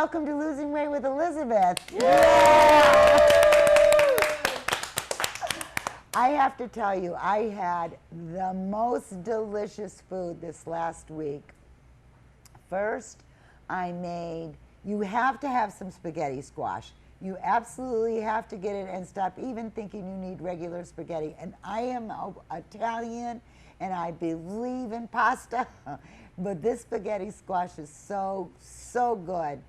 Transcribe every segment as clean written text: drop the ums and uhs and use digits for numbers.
welcome to Losing Weight with Elizabeth. I have to tell you, I had the most delicious food this last week. First, I made, you have to have some spaghetti squash. You absolutely have to get it and stop even thinking you need regular spaghetti. And I am Italian and I believe in pasta, but this spaghetti squash is so good.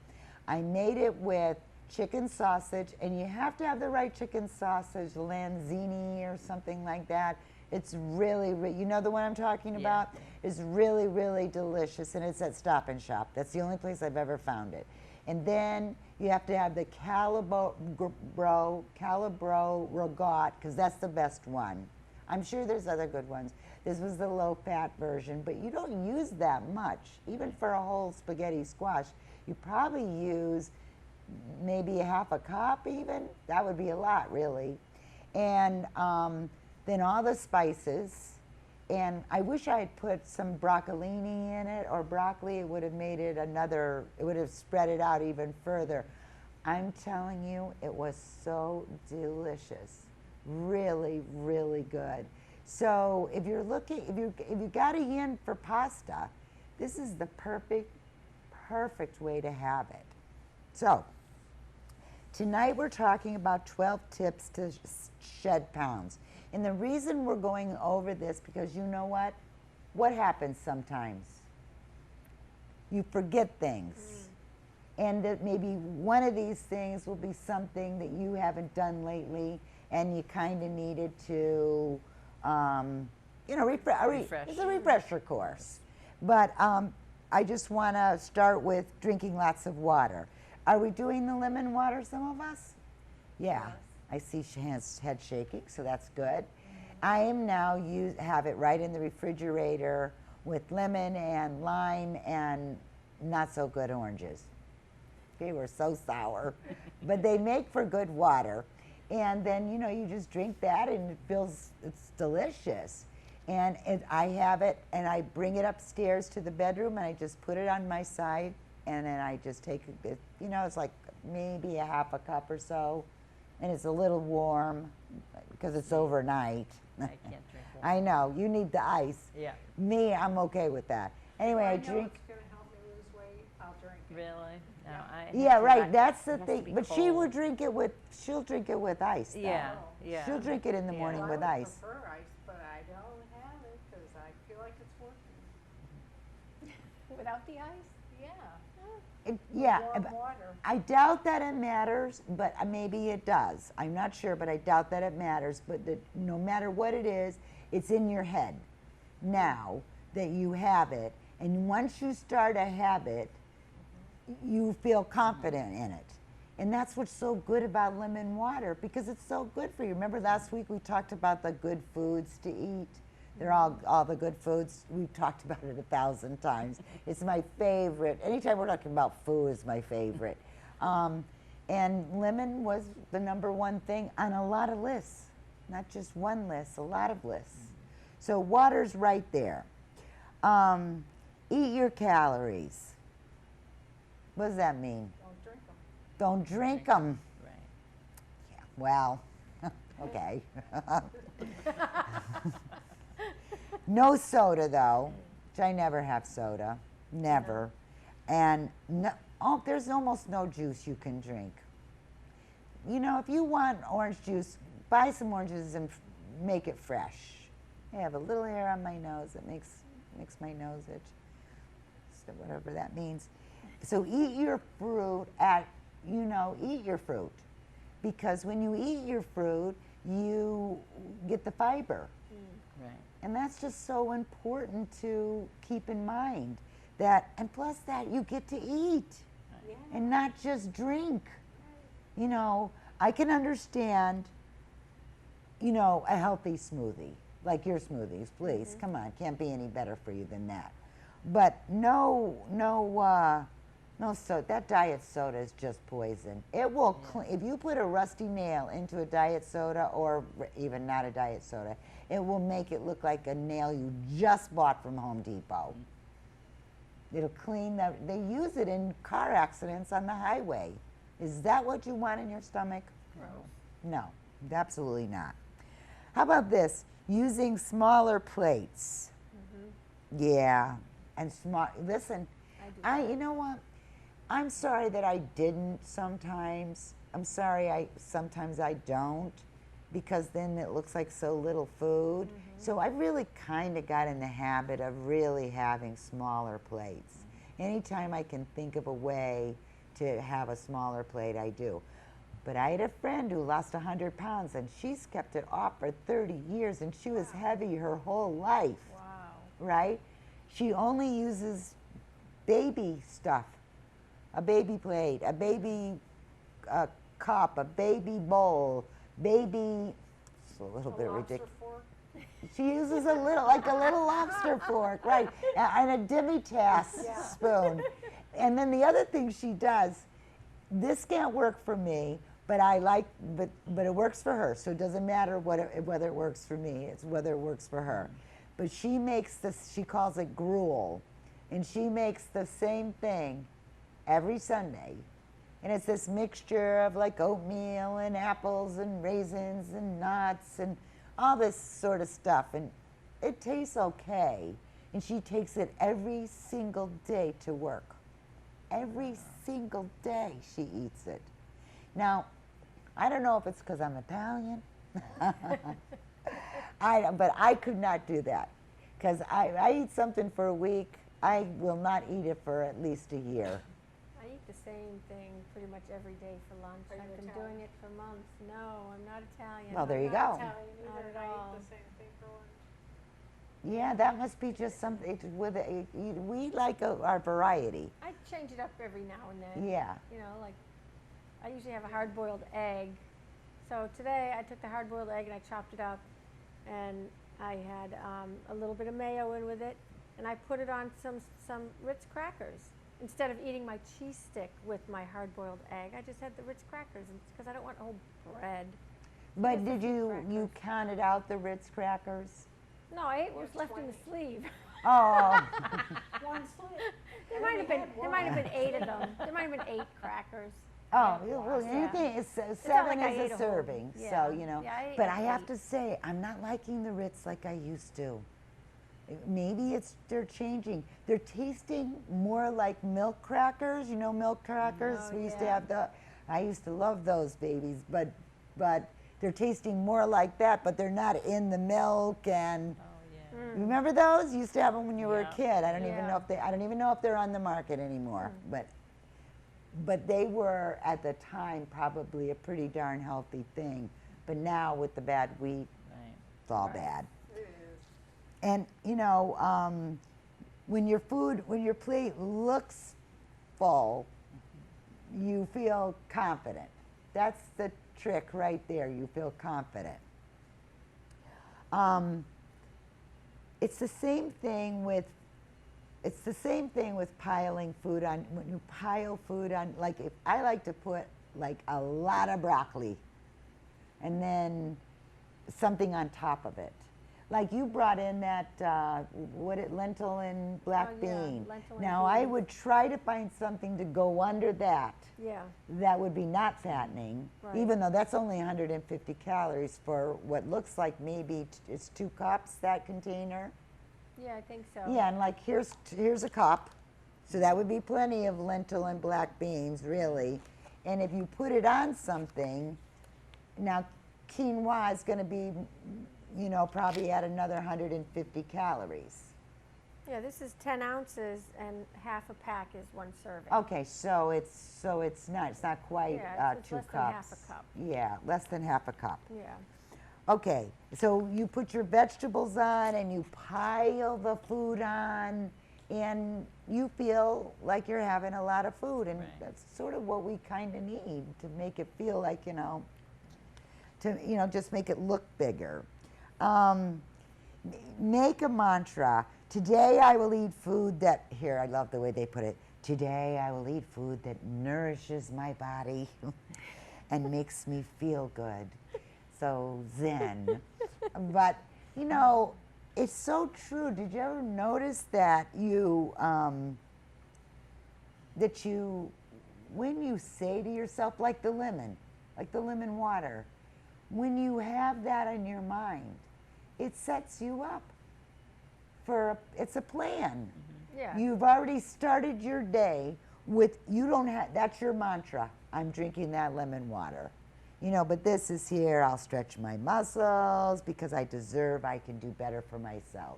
I made it with chicken sausage, and you have to have the right chicken sausage, Lanzini or something like that. It's really, you know the one I'm talking about? It's really, really delicious, and it's at Stop and Shop. That's the only place I've ever found it. And then you have to have the Calabro Rogat, because that's the best one. I'm sure there's other good ones. This was the low-fat version, but you don't use that much. Even for a whole spaghetti squash, you probably use maybe a half a cup even. That would be a lot, really. And then all the spices. And I wish I had put some broccolini in it, or broccoli. It would have made it another, it would have spread it out even further. I'm telling you, it was so delicious. Really, really good. So if you're looking, if you got a yen for pasta, this is the perfect way to have it. So tonight we're talking about 12 tips to shed pounds. And the reason we're going over this, because you know what happens sometimes? You forget things. And that maybe one of these things will be something that you haven't done lately, and you kind of needed to, refresh. It's a refresher course. But I just want to start with drinking lots of water. Are we doing the lemon water, some of us? Yeah. Yes. I see Shan's head shaking, so that's good. I am now have it right in the refrigerator with lemon and lime and not so good oranges. They were so sour, but they make for good water. And then, you just drink that and it's delicious. And I have it, and I bring it upstairs to the bedroom, and I just put it on my side, and then I just take it, it's like maybe a half a cup or so, and it's a little warm because it's overnight. I can't drink water. I know, you need the ice. Yeah. Me, I'm okay with that. Anyway, I drink. It's going to help me lose weight, I'll drink it. Really? No, Yeah, right. That's the it has to thing. be But she would drink it with. She'll drink it with ice. Though. Yeah, yeah. She'll drink it in the morning Well, with I would ice. prefer ice, but I don't have it because I feel like it's working. Without the ice? Yeah. Yeah. Warm water. I doubt that it matters, but maybe it does. I'm not sure, but I doubt that it matters. But no matter what it is, it's in your head now that you have it, and once you start a habit, you feel confident in it. And that's what's so good about lemon water, because it's so good for you. Remember last week we talked about the good foods to eat? They're all the good foods. We've talked about it 1,000 times. It's my favorite. Anytime we're talking about food, is my favorite. And lemon was the #1 thing on a lot of lists. Not just one list, a lot of lists. So water's right there. Eat your calories. What does that mean? Don't drink them. Don't drink them. Right. Yeah, well, okay. No soda, though, which I never have soda. Never. And there's almost no juice you can drink. If you want orange juice, buy some oranges and make it fresh. I have a little hair on my nose that makes my nose itch. So whatever that means. So eat your fruit eat your fruit. Because when you eat your fruit, you get the fiber. Right. And that's just so important to keep in mind. That, and plus that, you get to eat and not just drink. I can understand, a healthy smoothie, like your smoothies, please. Come on, can't be any better for you than that. But so that diet soda is just poison. It will, if you put a rusty nail into a diet soda, or even not a diet soda, it will make it look like a nail you just bought from Home Depot. It'll clean the, they use it in car accidents on the highway. Is that what you want in your stomach? No, absolutely not. How about this? Using smaller plates. Yeah, and small, listen, you know what? I'm sorry that I didn't sometimes. I'm sorry sometimes I don't, because then it looks like so little food. So I really kind of got in the habit of really having smaller plates. Anytime I can think of a way to have a smaller plate, I do. But I had a friend who lost 100 pounds, and she's kept it off for 30 years, and she was heavy her whole life. Wow. Right? She only uses baby stuff, a baby plate, a baby cup, a baby bowl, baby, it's a little bit ridiculous. Fork? She uses a little, like a little lobster fork, right, and a Dimitas spoon. And then the other thing she does, this can't work for me, but but it works for her. So it doesn't matter whether it works for me, it's whether it works for her. But she makes this, she calls it gruel, and she makes the same thing every Sunday. And it's this mixture of like oatmeal and apples and raisins and nuts and all this sort of stuff. And it tastes okay. And she takes it every single day to work. Every single day she eats it. Now, I don't know if it's because I'm Italian, but I could not do that. Because I eat something for a week, I will not eat it for at least a year. I eat the same thing pretty much every day for lunch. Are you I've been Italian? doing it for months. No, I'm not Italian. Well, there you I'm go. not Italian Not either, at and I all. eat the same thing for lunch. Yeah, that must be just something we like our variety. I change it up every now and then. Yeah. You know, like I usually have a hard-boiled egg. So today I took the hard-boiled egg and I chopped it up, and I had a little bit of mayo in with it, and I put it on some Ritz crackers. Instead of eating my cheese stick with my hard-boiled egg, I just had the Ritz crackers because I don't want whole bread. But Just a did few you crackers. counted out the Ritz crackers? No, I ate what was Or left in the 20. sleeve. Oh, One slip. There might have been 8 of them. There might have been 8 crackers. oh, Yeah. well, Yeah. anything is not 7 like I is ate a a whole- serving, yeah. so you know. Yeah, I ate But like I have 8. to say, I'm not liking the Ritz like I used to. Maybe they're changing. They're tasting more like milk crackers. You know, milk crackers. Oh, We used to yeah. have I used to love those babies, but they're tasting more like that. But they're not in the milk and. Remember those? You used to have them when you were a kid. I don't even know Yeah. if I don't even know if they're on the market anymore. But they were at the time probably a pretty darn healthy thing. But now with the bad wheat, it's all bad. It is. And you know, when your plate looks full, you feel confident. That's the trick right there. You feel confident. It's the same thing with piling food on. When you pile food on, like if I like to put like a lot of broccoli and then something on top of it. Like you brought in that lentil and black Oh, yeah, bean. lentil and Now I beans. would try to find something to go under that. Yeah. That would be not fattening, Right. even though that's only 150 calories for what looks like maybe it's 2 cups, that container. Yeah, I think so. Yeah, and like here's a cup, so that would be plenty of lentil and black beans, really. And if you put it on something, now quinoa is going to be, you know, probably at another 150 calories. Yeah, this is 10 ounces and half a pack is 1 serving. Okay, so it's not quite Yeah, it's 2 less cups. than half a cup. Yeah, less than half a cup. Yeah. Okay, so you put your vegetables on and you pile the food on, and you feel like you're having a lot of food, and that's sort of what we kind of need to make it feel like, just make it look bigger. Make a mantra. Today I will eat food that, here, I love the way they put it. Today I will eat food that nourishes my body and makes me feel good. So zen. But, it's so true. Did you ever notice that that when you say to yourself, like the lemon water, when you have that in your mind, it sets you up it's a plan. Yeah. You've already started your day with, that's your mantra. I'm drinking that lemon water. But this is here, I'll stretch my muscles because I can do better for myself.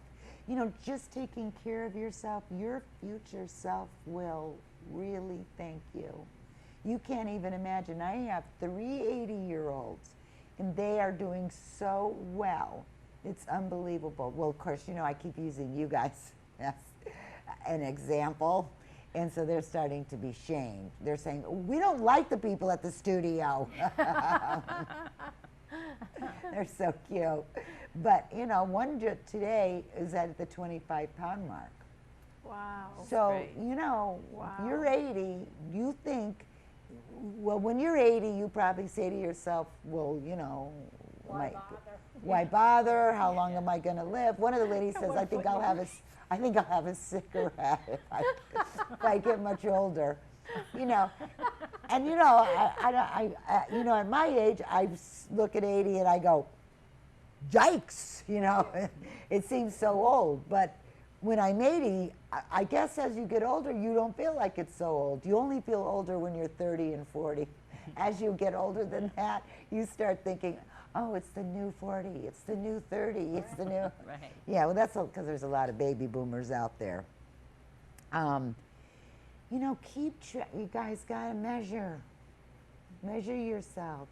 Just taking care of yourself, your future self will really thank you. You can't even imagine. I have 3 80-year-olds, and they are doing so well. It's unbelievable. Well, of course, I keep using you guys as an example. And so they're starting to be shamed. They're saying, we don't like the people at the studio. They're so cute. But, one today is at the 25-pound mark. Wow. So, great. Wow. you're 80, you think, well, when you're 80, you probably say to yourself, well, Why bother? why bother? How long am I going to live? One of the ladies says, One I think foot I'll have a cigarette if I get much older, And at my age, look at 80 and I go, yikes! It seems so old. But when I'm 80, I guess as you get older, you don't feel like it's so old. You only feel older when you're 30 and 40. As you get older than that, you start thinking, oh, it's the new 40, it's the new 30, it's the new. Right. Yeah, well, that's because there's a lot of baby boomers out there. Keep track. You guys gotta measure yourselves.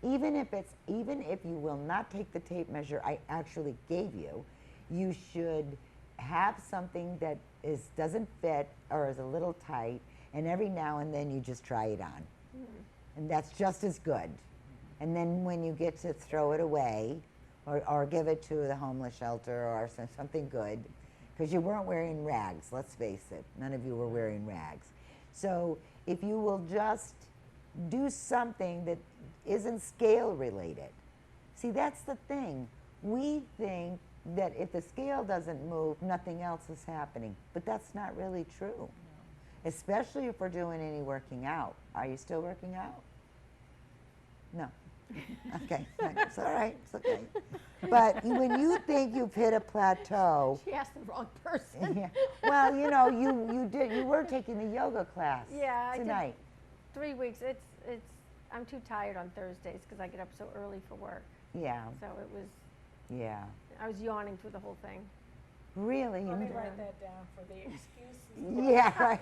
Even if you will not take the tape measure I actually gave you, you should have something that doesn't fit or is a little tight, and every now and then you just try it on. And that's just as good. And then when you get to throw it away or give it to the homeless shelter or something good, because you weren't wearing rags, let's face it. None of you were wearing rags. So if you will just do something that isn't scale related. See, that's the thing. We think that if the scale doesn't move, nothing else is happening. But that's not really true. No. Especially if we're doing any working out. Are you still working out? No. Okay, it's all right, it's okay. But when you think you've hit a plateau, She asked the wrong person. yeah, well, you were taking the yoga class Yeah, I did. tonight. 3 weeks. I'm too tired on Thursdays because I get up so early for work. Yeah, So yeah. I was yawning through the whole thing. Really? Let me You- write that down for the excuses. Yeah, right.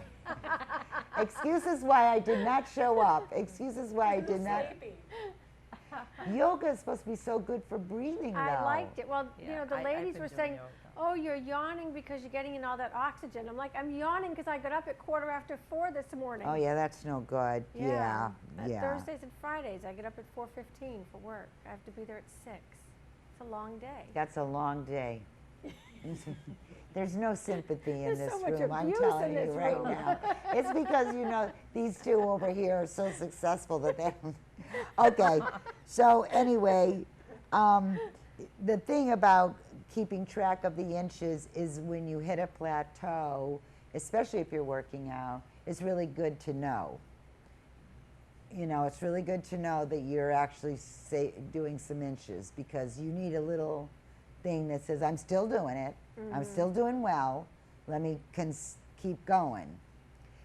Excuses why I did not show up. Excuses why I You're did not. sleepy. Yoga is supposed to be so good for breathing, though. I liked it. Well, Yeah, the I've ladies been were doing saying, yoga. oh, you're yawning because you're getting in all that oxygen. I'm like, I'm yawning because I got up at 4:15 this morning. Oh, yeah, that's no good. Yeah, yeah. Thursdays and Fridays, I get up at 4:15 for work. I have to be there at 6. It's a long day. That's a long day. There's no sympathy in There's this so much room, I'm abuse telling in you this right room. now. It's because, these two over here are so successful that they don't. Okay, so anyway, the thing about keeping track of the inches is when you hit a plateau, especially if you're working out, it's really good to know. It's really good to know that you're actually doing some inches, because you need a little thing that says, I'm still doing it, I'm still doing well, let me keep going.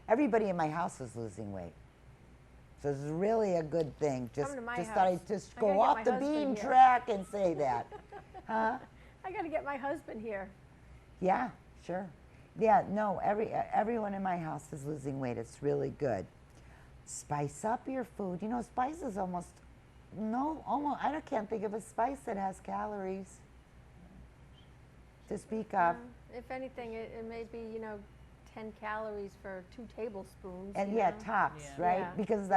Everybody in my house is losing weight. So it's really a good thing. Come to my Just house. thought I'd just I go gotta get off my the husband beam here. track and say that. Huh? I got to get my husband here. Yeah, sure. Yeah, no, everyone in my house is losing weight. It's really good. Spice up your food. Spice is almost, I can't think of a spice that has calories to speak of. If anything, it may be, 10 calories for 2 tablespoons. And you yeah, know? tops, Yeah. right? Yeah, Because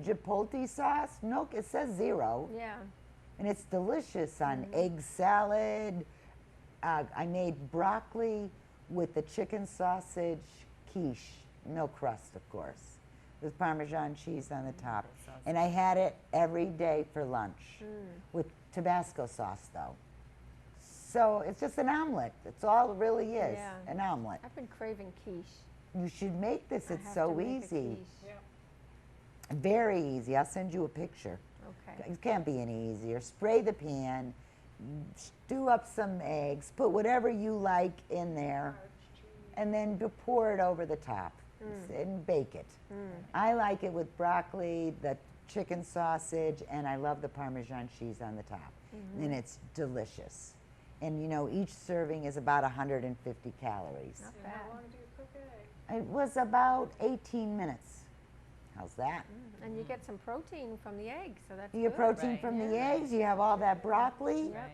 Chipotle sauce, no, it says 0. Yeah. And it's delicious on egg salad. I made broccoli with the chicken sausage quiche. No crust, of course. With Parmesan cheese on the top. that sounds And I had it every day for lunch with Tabasco sauce, though. So it's just an omelet. It's all it really is, Yeah. an omelet. I've been craving quiche. You should make this. I It's have so to make a easy. quiche. Yep. Very easy. I'll send you a picture. Okay. It can't be any easier. Spray the pan, stew up some eggs, put whatever you like in there, and then pour it over the top and bake it. I like it with broccoli, the chicken sausage, and I love the Parmesan cheese on the top. And it's delicious. And you know, each serving is about 150 calories. Not And bad. how long do you cook eggs? It was about 18 minutes. How's that? And you get some protein from the egg, so that's You get good. protein Right. from the Yeah. eggs, you have all that broccoli, Yep. Right.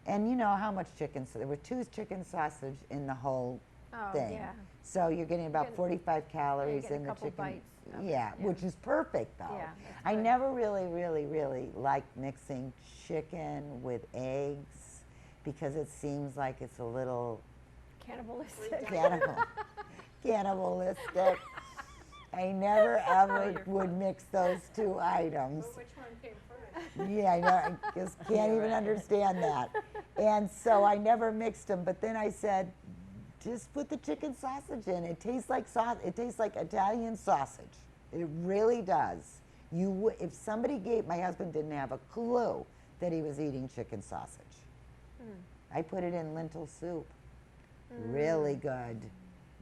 and you know how much chicken, so there were 2 chicken sausage in the whole Oh, thing. yeah. So you're getting about getting- 45 calories getting a in the couple chicken. bites of it, Yeah, yeah. which is perfect though. Yeah, that's I good. never really liked mixing chicken with eggs because it seems like it's a little Cannibalistic. cannibalistic. I never ever you're would mix those 2 items. But which one came first? Yeah, I know. I just can't even understand that. And so I never mixed them. But then I said, just put the chicken sausage in. It tastes like It tastes like Italian sausage. It really does. If somebody gave, my husband didn't have a clue that he was eating chicken sausage. I put it in lentil soup. Really good.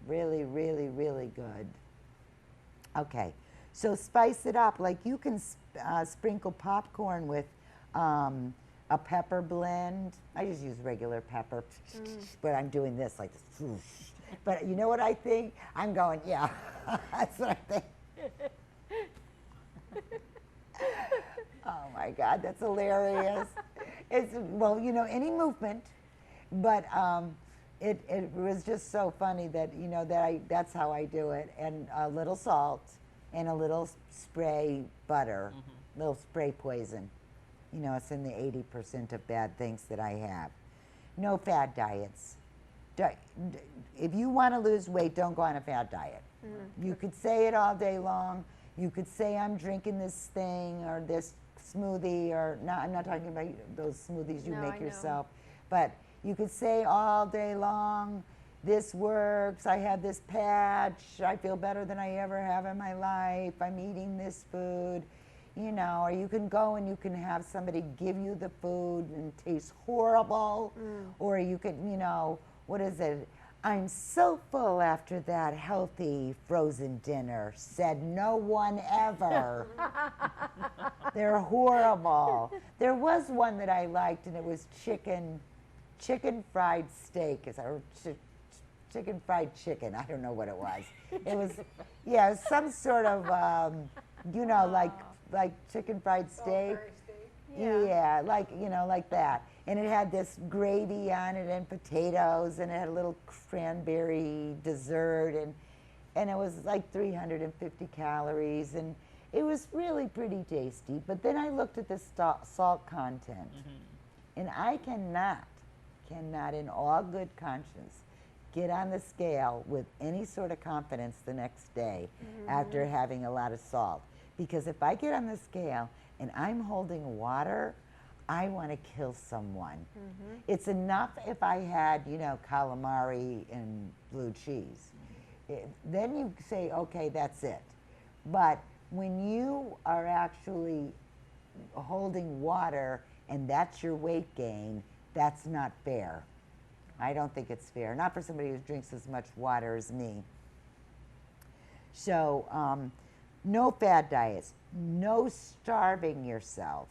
Really, really, really good. Okay, so spice it up. Like you can sprinkle popcorn with a pepper blend. I just use regular pepper, but I'm doing this like this. But you know what I think? I'm going, yeah, that's what I think. Oh my God, that's hilarious. It's, well, you know, any movement, but it was just so funny that, you know, that's how I do it. And a little salt and a little spray butter, little spray poison. You know, it's in the 80% of bad things that I have. No fad diets. If you want to lose weight, don't go on a fad diet. You could say it all day long. You could say I'm drinking this thing or this smoothie, or no, I'm not talking about those smoothies you No, I make know. yourself, but you could say all day long, this works, I have this patch, I feel better than I ever have in my life, I'm eating this food, you know, or you can go and you can have somebody give you the food and it tastes horrible, or you could, you know, what is it? I'm so full after that healthy frozen dinner, said no one ever. They're horrible. There was one that I liked, and it was chicken fried steak, or chicken fried chicken. I don't know what it was. It was, yeah, it was some sort of, you know, like chicken fried steak. Salisbury steak. Yeah, like, you know, like that. And it had this gravy on it and potatoes, and it had a little cranberry dessert, and it was like 350 calories, and it was really pretty tasty. But then I looked at the salt content, and I cannot in all good conscience get on the scale with any sort of confidence the next day after having a lot of salt. Because if I get on the scale and I'm holding water, I want to kill someone. It's enough if I had, you know, calamari and blue cheese. Then you say, okay, that's it. But when you are actually holding water and that's your weight gain, that's not fair. I don't think it's fair. Not for somebody who drinks as much water as me. So, no fad diets. No starving yourself.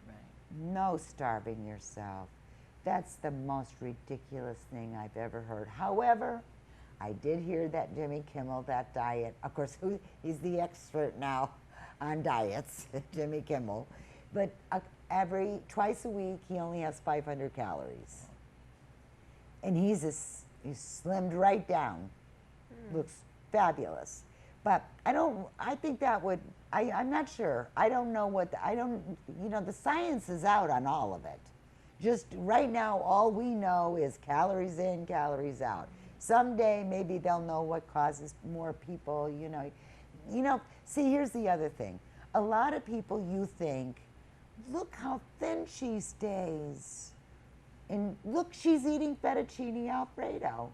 Right. No starving yourself. That's the most ridiculous thing I've ever heard. However, I did hear that Jimmy Kimmel, that diet, of course, he's the expert now on diets, Jimmy Kimmel. But twice a week, he only has 500 calories. And he's slimmed right down. Looks fabulous. But I think that would, I'm not sure. I don't know you know, the science is out on all of it. Just right now, all we know is calories in, calories out. Someday, maybe they'll know what causes more people, you know, see, here's the other thing. A lot of people, you think, look how thin she stays. And look, she's eating fettuccine Alfredo.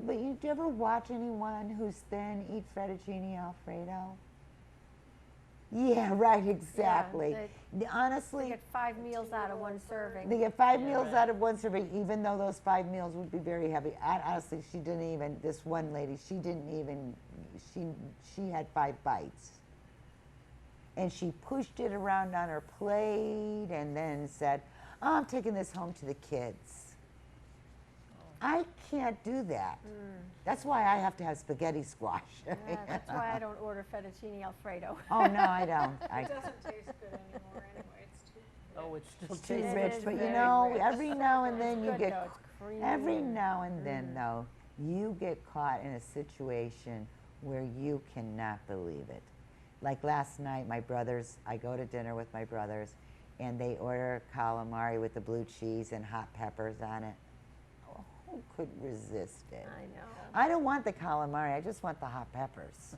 But you ever watch anyone who's thin eat fettuccine Alfredo? Yeah, right, exactly. They Honestly, get 5 meals out of one serving. they get 5 Yeah, meals right. out of one serving, even though those 5 meals would be very heavy. Honestly, she didn't even, this one lady, she didn't even, she had 5 bites. And she pushed it around on her plate and then said, oh, I'm taking this home to the kids. I can't do that. That's why I have to have spaghetti squash. Yeah, that's why I don't order fettuccine Alfredo. Oh, no, I don't. It doesn't taste good anymore anyway, it's too. Oh, it's still Too It rich, is but you very know, rich. every now and then you Good get, though, it's creamy. every now and then though, you get caught in a situation where you cannot believe it. Like last night, my brothers, I go to dinner with my brothers, and they order calamari with the blue cheese and hot peppers on it. Oh, who could resist it? I know. I don't want the calamari, I just want the hot peppers.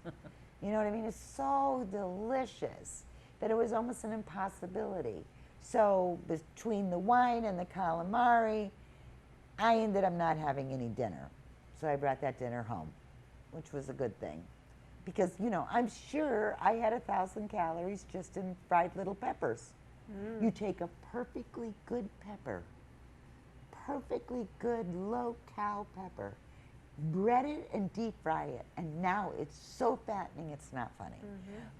You know what I mean? It's so delicious that it was almost an impossibility. So between the wine and the calamari, I ended up not having any dinner. So I brought that dinner home, which was a good thing. Because, you know, I'm sure I had 1,000 calories just in fried little peppers. You take a perfectly good pepper, perfectly good low-cal pepper, bread it and deep fry it, and now it's so fattening it's not funny.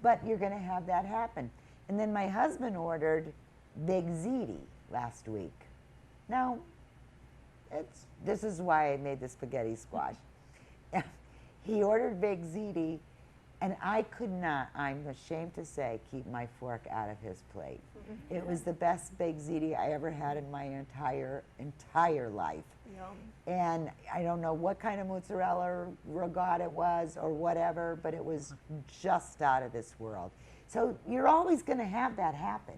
But you're going to have that happen. And then my husband ordered Big Ziti last week. Now, this is why I made the spaghetti squash. He ordered Big Ziti, and I could not, I'm ashamed to say, keep my fork out of his plate. It was the best Big Ziti I ever had in my entire life. Yum. And I don't know what kind of mozzarella or regatta it was or whatever, but it was just out of this world. So you're always going to have that happen.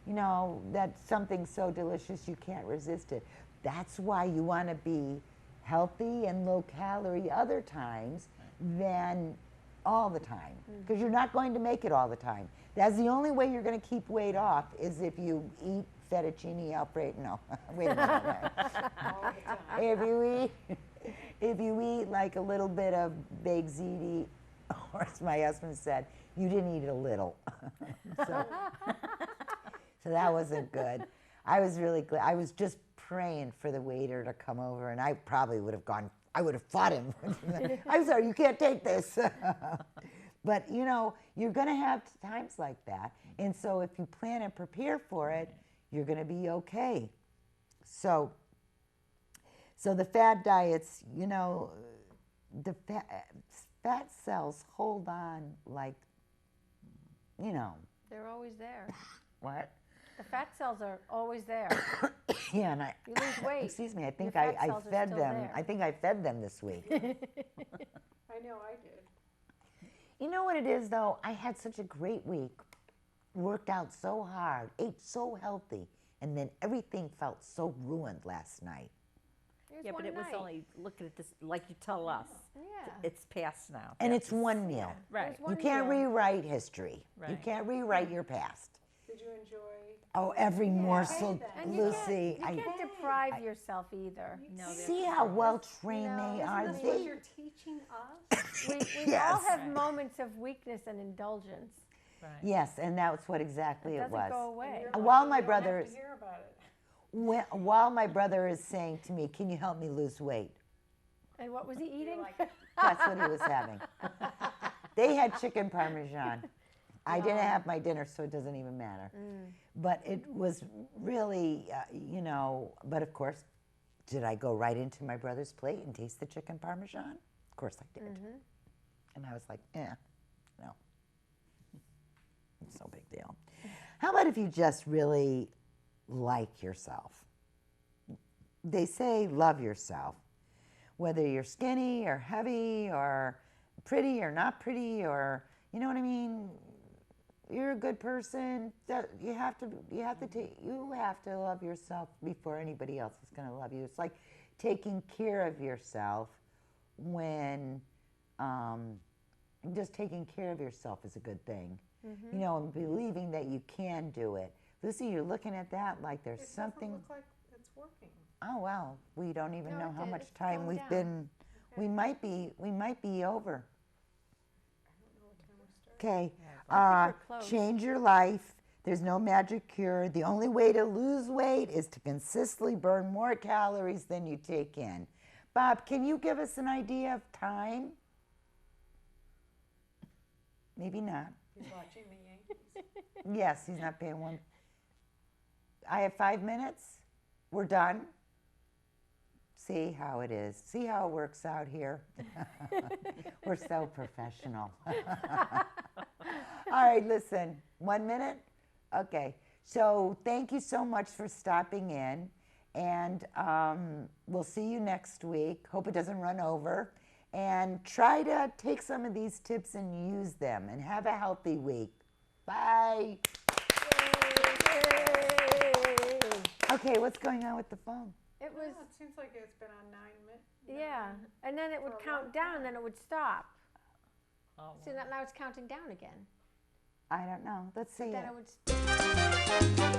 You know, that's something so delicious you can't resist it. That's why you want to be healthy and low calorie other times than all the time, because you're not going to make it all the time. That's the only way you're going to keep weight off is if you eat fettuccine Alfredo. No, wait a minute. All the time. If you eat like a little bit of Big Ziti, or as my husband said, you didn't eat a little. so that wasn't good. I was really glad. I was just praying for the waiter to come over, and I probably would have gone. I would have fought him. I'm sorry, you can't take this. But you know, you're going to have times like that, and so if you plan and prepare for it, you're going to be okay. So the fad diets, you know, the fat cells hold on like, you know, They're always there. what? The fat cells are always there. Yeah, and You lose weight. excuse me, I think fat I cells are fed still them. there. I think I fed them this week. I know I did. You know what it is, though? I had such a great week, worked out so hard, ate so healthy, and then everything felt so ruined last night. Here's Yeah, but one it was night. only, look at this, like you tell us. Yeah. It's past now. And it's one meal. Right. There's You one can't meal. rewrite history. You Right. can't rewrite your past. Did you enjoy? Oh, every morsel, then. And you Lucy. can't deprive yourself either. No, they're See how well trained No, they isn't are. That's this what They, you're teaching us? We all Yes. have Right. moments of weakness and indulgence. Right. yes, and that's what exactly It it doesn't was. go And away. you're While lucky my you don't have brother to is- hear about it. While my brother is saying to me, "Can you help me lose weight?" And what was he eating? like, That's what he was having. They had chicken parmesan. I didn't have my dinner, so it doesn't even matter. But it was really, you know, but of course, did I go right into my brother's plate and taste the chicken parmesan? Of course I did. And I was like, no. It's no big deal. How about if you just really like yourself? They say love yourself. Whether you're skinny or heavy or pretty or not pretty, or, you know what I mean? You're a good person. You have to love yourself before anybody else is going to love you. It's like taking care of yourself when just taking care of yourself is a good thing. You know, and believing that you can do it. Lucy, you're looking at that like there's It something. doesn't look like it's working. Oh, well, we don't even No, know how much it's time going we've down. been We might be over. I don't know what time we start. Okay. I think we're close. Change your life. There's no magic cure. The only way to lose weight is to consistently burn more calories than you take in. Bob, can you give us an idea of time? Maybe not. He's watching the Yankees. Yes, he's not paying one. I have 5 minutes. We're done. See how it is. See how it works out here. We're so professional. All right, listen. 1 minute? Okay. So thank you so much for stopping in. And we'll see you next week. Hope it doesn't run over. And try to take some of these tips and use them. And have a healthy week. Bye. Okay, what's going on with the phone? It was, Well, it seems like it's been on 9 minutes. yeah, and then it would For a count long down, time. then it would stop. Oh, See, now it's counting down again. I don't know. Let's see Then it. it would.